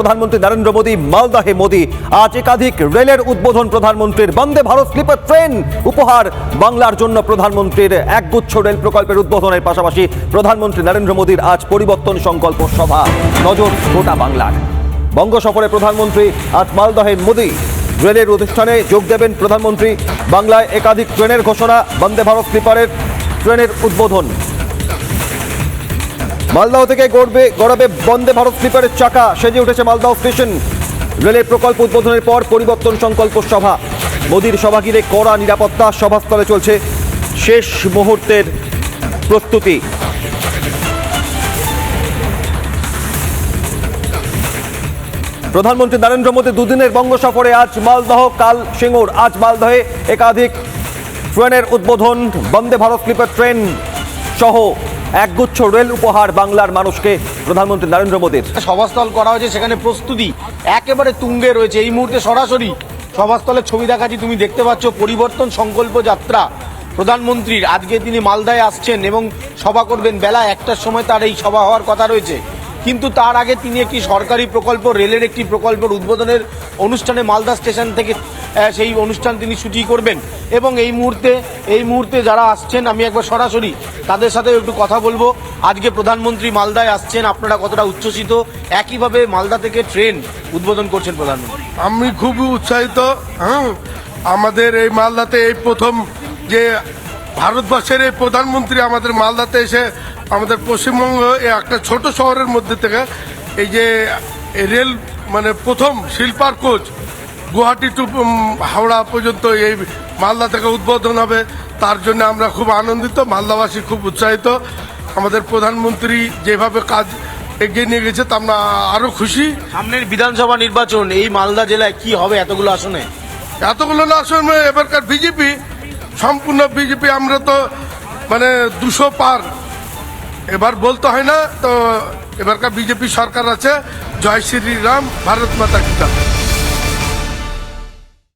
প্রধানমন্ত্রী নরেন্দ্র মোদী মালদহে মোদী। আজ একাধিক রেলের উদ্বোধন প্রধানমন্ত্রীর। বন্দে ভারত স্লিপার ট্রেন উপহার বাংলার জন্য প্রধানমন্ত্রীর। একগুচ্ছ রেল প্রকল্পের উদ্বোধনের পাশাপাশি প্রধানমন্ত্রী নরেন্দ্র মোদীর আজ পরিবর্তন সংকল্প সভা। নজর গোটা বাংলার। বঙ্গ সফরে প্রধানমন্ত্রী, আজ মালদহে মোদী। রেলের অনুষ্ঠানে যোগ দেবেন প্রধানমন্ত্রী। বাংলায় একাধিক ট্রেনের ঘোষণা, বন্দে ভারত স্লিপারের ট্রেনের উদ্বোধন। মালদহ থেকে গড়াবে বন্দে ভারত স্লিপারের চাকা। সেজে উঠেছে মালদহ স্টেশন। রেলের প্রকল্প উদ্বোধনের পর পরিবর্তন সংকল্প সভা। মোদীর সভা ঘিরে কড়া নিরাপত্তা। সভাস্থলে চলছে শেষ মুহূর্তের প্রস্তুতি। প্রধানমন্ত্রী নরেন্দ্র মোদী দুদিনের বঙ্গ সফরে। আজ মালদহ, কাল সিঙ্গুর। আজ মালদহে একাধিক ট্রেনের উদ্বোধন, বন্দে ভারত স্লিপার ট্রেন সহ একগুচ্ছ রেল উপহার বাংলার মানুষকে প্রধানমন্ত্রী নরেন্দ্র মোদীর। সভাস্থল করা হয়েছে, সেখানে প্রস্তুতি একেবারে তুঙ্গে রয়েছে। এই মুহূর্তে সরাসরি সভাস্থলের ছবি দেখাচ্ছি, তুমি দেখতে পাচ্ছ পরিবর্তন সংকল্প যাত্রা প্রধানমন্ত্রীর। আজকে তিনি মালদায় আসছেন এবং সভা করবেন। বেলা 1টার সময় তার এই সভা হওয়ার কথা রয়েছে, কিন্তু তার আগে তিনি একটি সরকারি প্রকল্প, রেলের একটি প্রকল্পের উদ্বোধনের অনুষ্ঠানে মালদা স্টেশন থেকে সেই অনুষ্ঠান তিনি ছুটি করবেন। এবং এই মুহূর্তে যারা আসছেন, আমি একবার সরাসরি তাদের সাথে একটু কথা বলবো। আজকে প্রধানমন্ত্রী মালদায় আসছেন, আপনারা কতটা উচ্ছ্বসিত? একইভাবে মালদা থেকে ট্রেন উদ্বোধন করছেন প্রধানমন্ত্রী। আমি খুবই উৎসাহিত। আমাদের এই মালদাতে এই প্রথম যে ভারতবর্ষের এই প্রধানমন্ত্রী আমাদের মালদাতে এসে আমাদের পশ্চিমবঙ্গ একটা ছোট শহরের মধ্যে থেকে এই যে রেল মানে প্রথম শিল্পার কোচ গুয়াহাটি টু হাওড়া পর্যন্ত এই মালদা থেকে উদ্বোধন হবে, তার জন্য আমরা খুব আনন্দিত। মালদাবাসী খুব উৎসাহিত। আমাদের প্রধানমন্ত্রী যেভাবে কাজ এগিয়ে নিয়ে গেছে তা আমরা আরো খুশি। সামনের বিধানসভা নির্বাচন এই মালদা জেলায় কি হবে? এতগুলো আসনে এবারকার বিজেপি, সম্পূর্ণ বিজেপি। আমরা তো মানে 200 পার, এবার বলতে হয় না তো। এবারকার বিজেপি সরকার আছে। জয় শ্রী রাম, ভারত মাতা কি জয়।